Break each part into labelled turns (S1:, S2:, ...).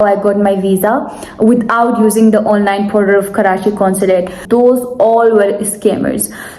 S1: I got my visa without using the online portal of Karachi consulate. Those all were scammers.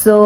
S1: So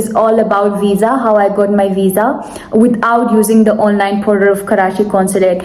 S1: is all about visa, how I got my visa without using the online portal of Karachi consulate.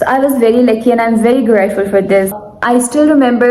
S1: So I was very lucky and I'm very grateful for this. I still remember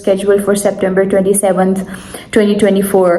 S1: scheduled for September 27th 2024.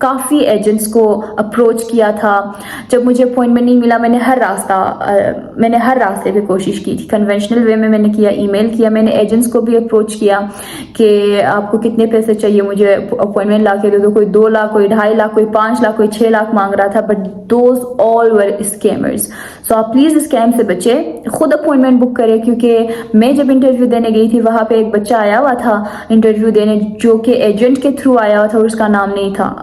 S1: Coffee agents کو approach کیا تھا. جب مجھے appointment نہیں ملا میں نے ہر راستے پہ کوشش کی تھی. کنونشنل وے میں نے کیا, ای میل کیا, میں نے ایجنٹس کو بھی اپروچ کیا کہ آپ کو کتنے پیسے چاہیے مجھے اپوائنٹمنٹ لا کے دے دو. کوئی 2 لاکھ, کوئی 2.5 لاکھ, کوئی 5 لاکھ, کوئی 6 لاکھ مانگ رہا تھا. But those all were scammers. So آپ پلیز اسکیم سے بچے, خود اپوائنٹمنٹ بک کریں. کیونکہ میں جب انٹرویو دینے گئی تھی وہاں پہ ایک بچہ آیا ہوا تھا انٹرویو دینے, جو کہ ایجنٹ کے تھرو آیا ہوا تھا اور اس کا نام نہیں تھا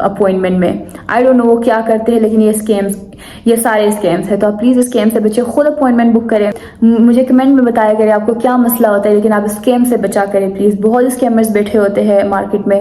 S1: اپوائنٹمنٹ میں. آئی ڈونٹ نو وہ کیا کرتے ہیں, لیکن یہ سارے اسکیمس ہیں. تو آپ پلیز اسکیم سے بچے, خود اپوائنٹمنٹ بک کریں. مجھے کمنٹ میں بتایا کریں آپ کو کیا مسئلہ ہوتا ہے, لیکن آپ اسکیم سے بچا کریں پلیز. بہت اسکیمرز بیٹھے ہوتے ہیں مارکیٹ میں,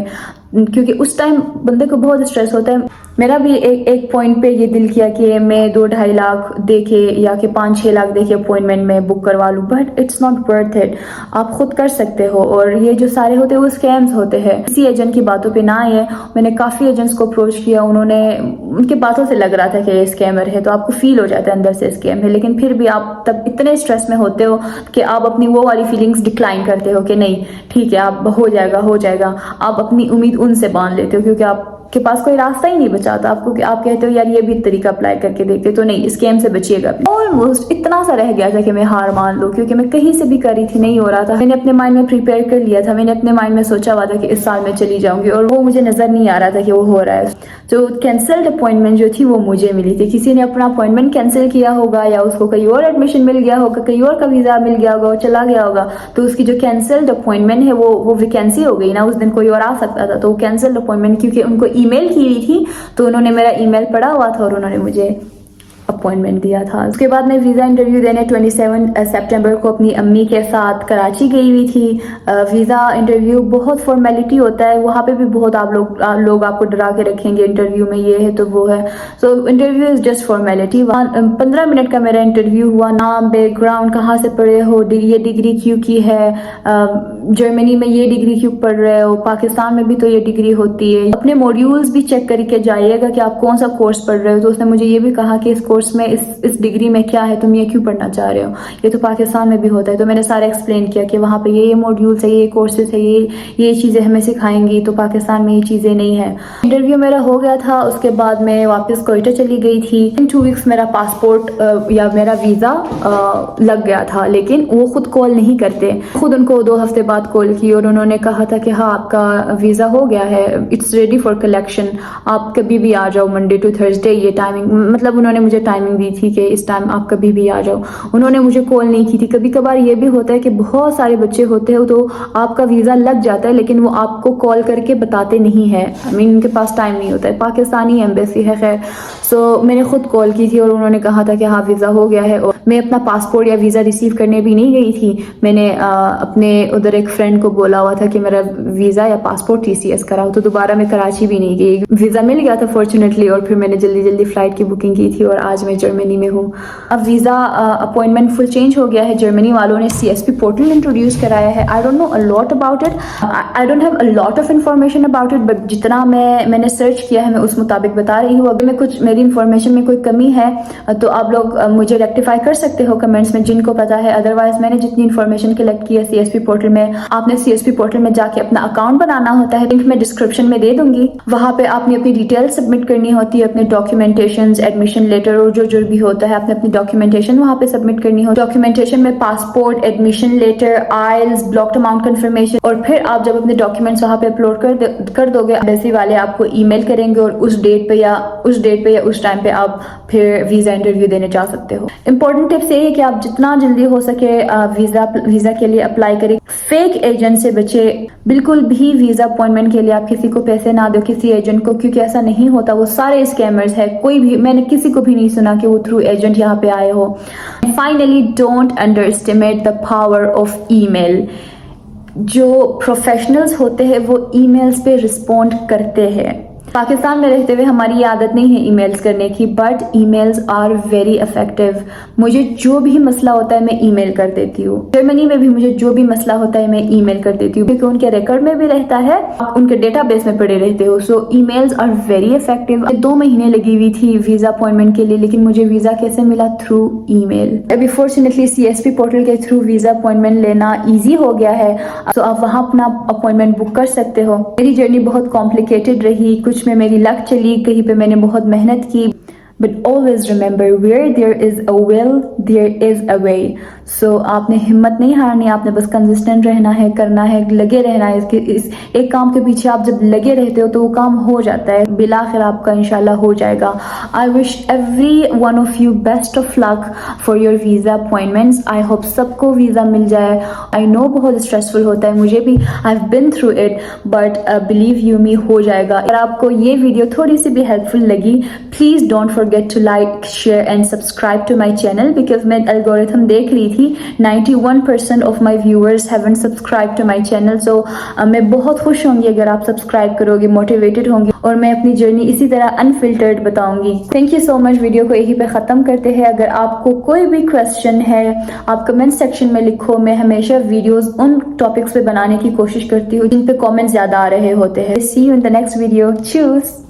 S1: کیونکہ اس ٹائم بندے کو بہت اسٹریس ہوتا ہے. میرا بھی ایک پوائنٹ پہ یہ دل کیا کہ میں 2-2.5 لاکھ دے کے یا کہ 5-6 لاکھ دے کے اپوائنٹمنٹ میں بک کروا لوں, but it's not worth it. آپ خود کر سکتے ہو. اور یہ جو سارے ہوتے ہیں وہ اسکیمز ہوتے ہیں. کسی ایجنٹ کی باتوں پہ نہ آئے. میں نے کافی ایجنٹس کو اپروچ کیا, ان کے باتوں سے لگ رہا تھا کہ یہ اسکیمر ہے, تو آپ کو فیل ہو جاتا ہے اندر سے اسکیم ہے. لیکن پھر بھی آپ تب اتنے اسٹریس میں ہوتے ہو کہ آپ اپنی وہ والی فیلنگس ڈکلائن کرتے ہو کہ نہیں ٹھیک ہے آپ ہو جائے گا. آپ اپنی امید ان سے باندھ لیتے ہو کیونکہ آپ کے پاس کوئی راستہ ہی نہیں بچا تھا. آپ کہتے ہو یار یہ بھی طریقہ اپلائی کر کے دیکھتے. تو نہیں, اسکیم سے بچیے گا. آلموسٹ اتنا سا رہ گیا تھا کہ میں ہار مان لوں, کیونکہ میں کہیں سے بھی کر رہی تھی, نہیں ہو رہا تھا. میں نے اپنے مائنڈ میں پریپیئر کر لیا تھا, میں نے اپنے مائنڈ میں سوچا ہوا تھا کہ اس سال میں چلی جاؤں گی, اور وہ مجھے نظر نہیں آ رہا تھا کہ وہ ہو رہا ہے. جو کینسلڈ اپوائنٹمنٹ جو تھی وہ مجھے ملی تھی. کسی نے اپنا اپوائنٹمنٹ کینسل کیا ہوگا, یا اس کو کہیں اور ایڈمیشن مل گیا ہوگا, کہیں اور کا ویزا مل گیا ہوگا, وہ چلا گیا ہوگا, تو اس کی جو کینسلڈ اپوائنٹمنٹ ہے وہ ویکینسی ہو گئی نا. اس دن کوئی اور آ سکتا تھا, تو وہ کینسلڈ اپوائنٹمنٹ, کیونکہ ان کو ای میل کی ہوئی تھی تو انہوں نے میرا ای میل پڑھا ہوا تھا اور انہوں نے مجھے اپوائنٹمنٹ دیا تھا. اس کے بعد میں ویزا انٹرویو دینے 27 سپٹمبر کو اپنی امی کے ساتھ کراچی گئی ہوئی تھی. ویزا انٹرویو بہت فارمیلٹی ہوتا ہے وہاں پہ بھی, بہت لوگ آپ کو ڈرا کے رکھیں گے انٹرویو میں, یہ ہے تو وہ ہے. So interview is just formality. 15 minute کا میرا انٹرویو ہوا. نام, بیک گراؤنڈ, کہاں سے پڑھے ہو, یہ ڈگری کیوں کی ہے, جرمنی میں یہ ڈگری کیوں پڑھ رہے ہو, پاکستان میں بھی تو یہ ڈگری ہوتی ہے. اپنے موڈیولز بھی چیک کر کے جائیے گا کہ آپ کون سا کورس پڑھ رہے ہو. تو اس نے مجھے یہ بھی کہا کہ اس کورس میں اس ڈگری میں کیا ہے, تم یہ کیوں پڑھنا چاہ رہے ہو, یہ تو پاکستان میں بھی ہوتا ہے. تو میں نے سارا ایکسپلین کیا کہ وہاں پہ یہ موڈیولس ہے, یہ کورسز ہے, یہ چیزیں ہمیں سکھائیں گی, تو پاکستان میں یہ چیزیں نہیں ہیں. انٹرویو میرا ہو گیا تھا. اس کے بعد میں واپس کوئٹہ چلی گئی تھی. 2 ویکس میرا پاسپورٹ یا میرا ویزا لگ گیا تھا, لیکن وہ خود کال نہیں کرتے. خود ان کو 2 ہفتے بعد کال کی اور انہوں نے کہا تھا کہ ہاں آپ کا ویزا ہو گیا ہے, اٹس ریڈی فار کلیکشن, آپ کبھی بھی آ جاؤ, منڈے ٹو تھرسڈے. یہ ٹائمنگ, مطلب انہوں نے مجھے ٹائمنگ دی تھی کہ اس ٹائم آپ کبھی بھی آ جاؤ. انہوں نے مجھے کال نہیں کی تھی. کبھی کبھار یہ بھی ہوتا ہے کہ بہت سارے بچے ہوتے ہیں تو آپ کا ویزا لگ جاتا ہے لیکن وہ آپ کو کال کر کے بتاتے نہیں ہے. ان کے پاس ٹائم نہیں ہوتا ہے. پاکستانی ایمبیسی ہے خیر. سو میں نے خود کال کی تھی اور انہوں نے کہا تھا کہ ہاں ویزا ہو گیا ہے. اور میں اپنا پاسپورٹ یا ویزا ریسیو کرنے بھی نہیں گئی تھی. میں نے اپنے ادھر ایک فرینڈ کو بولا ہوا تھا کہ میرا ویزا یا پاسپورٹ TCS کراؤ, تو دوبارہ میں کراچی بھی نہیں گئی. ویزا مل گیا تھا فارچونیٹلی, اور پھر میں نے جلدی فلائٹ کی بکنگ کی تھی اور آج میں جرمنی میں ہوں. اب ویزا اپوائنٹمنٹ فل چینج ہو گیا ہے. جرمنی والوں نے CSP پورٹل انٹروڈیوس کرایا ہے. I don't know a lot about it, I don't have a lot of information about it, but جتنا میں نے سرچ کیا ہے میں اس مطابق بتا رہی ہوں. اگر میں کچھ میری انفارمیشن میں کوئی کمی ہے تو آپ لوگ مجھے ریکٹیفائی کر سکتے ہو کمنٹس میں جن کو پتا ہے. ادروائز میں نے جتنی انفارمیشن کلیکٹ کی ہے CSP پورٹل میں, آپ نے CSP پورٹل میں جا کے اپنا اکاؤنٹ بنانا ہوتا ہے. لنک میں ڈسکرپشن میں دے دوں گی. وہاں پہ آپ نے اپنی ڈیٹیل سبمٹ کرنی ہوتی ہے, اپنے ڈاکیومنٹیشنز, ایڈمیشن لیٹر اور جو بھی ہوتا ہے, آپ نے اپنی ڈاکیومنٹیشن وہاں پہ سبمٹ کرنی ہوتی ہے. ڈاکیومنٹیشن میں passport, admission letter, IELTS, blocked amount confirmation, اور پھر آپ جب اپنے ڈاکیومنٹس وہاں پہ اپلوڈ کر دو گے, ایمبیسی والے آپ کو ای میل کریں گے اور اس ڈیٹ پہ یا اس ٹائم پہ آپ پھر ویزا انٹرویو دینے جا سکتے ہو. امپورٹنٹ ٹپس یہ ہے کہ آپ جتنا جلدی ہو سکے ویزا کے لیے اپلائی کریں. فیک ایجنٹ سے بچے. بالکل بھی ویزا اپوائنٹمنٹ کے لیے آپ کسی کو پیسے نہ دو, کسی ایجنٹ کو, کیونکہ ایسا نہیں ہوتا. وہ سارے اسکیمرز ہیں. کوئی بھی, میں نے کسی کو بھی نہیں سنا کہ وہ تھرو ایجنٹ یہاں پہ آئے ہو. Finally, don't underestimate the power of email. جو پروفیشنلز ہوتے ہیں وہ ای میلز پہ رسپونڈ کرتے ہیں. پاکستان میں رہتے ہوئے ہماری یہ عادت نہیں ہے ای میلز کرنے کی, but emails are very effective. مجھے جو بھی مسئلہ ہوتا ہے میں ای میل کر دیتی ہوں. جرمنی میں بھی مجھے جو بھی مسئلہ ہوتا ہے میں ای میل کر دیتی ہوں, کیونکہ ان کے ریکارڈ میں بھی رہتا ہے, ان کے ڈیٹا بیس میں پڑے رہتے ہو. سو e mails are very effective. 2 مہینے لگی ہوئی تھی ویزا اپوائنٹمنٹ کے لیے, لیکن مجھے ویزا کیسے ملا؟ تھرو ای میل. ابھی فارچونیٹلی CSP پورٹل کے تھرو ویزا اپوائنٹمنٹ لینا ایزی ہو گیا ہے. تو آپ وہاں اپنا اپوائنٹمنٹ بک کر سکتے ہو. میری جرنی بہت کمپلیکیٹڈ رہی. کچھ کچھ میں میری لک چلی, کہیں پہ میں نے بہت محنت کی. But always remember, where there is a will, there is a way. So آپ نے ہمت نہیں ہارنی, آپ نے بس کنسسٹنٹ رہنا ہے, کرنا ہے, لگے رہنا ہے. اس ایک کام کے پیچھے آپ جب لگے رہتے ہو تو وہ کام ہو جاتا ہے, بالآخر آپ کا انشاءاللہ ہو جائے گا. I wish every one of you best of luck for your visa appointments. I hope سب کو ویزا مل جائے. I know بہت اسٹریسفل ہوتا ہے, مجھے بھی, I've been through it, but believe you me ہو جائے گا. اگر آپ کو یہ ویڈیو تھوڑی سی بھی ہیلپ فل لگی, please don't forget to like, share and subscribe to my channel, because میں algorithm دیکھ رہی تھی 91% of my viewers haven't subscribed to my channel. So میں بہت خوش ہوں گی اگر آپ سبسکرائب کرو گے, موٹیویٹڈ ہوں گی, اور میں اپنی جرنی اسی طرح انفلٹرڈ بتاؤں گی. Thank you so much. Video کو یہیں پہ ختم کرتے ہیں. اگر آپ کو کوئی بھی کویسچن ہے آپ کمنٹ سیکشن میں لکھو. میں ہمیشہ ویڈیوز ان ٹاپکس پہ بنانے کی کوشش کرتی ہوں جن پہ کامنٹ زیادہ آ رہے ہوتے ہیں. See you in the next video. Choose.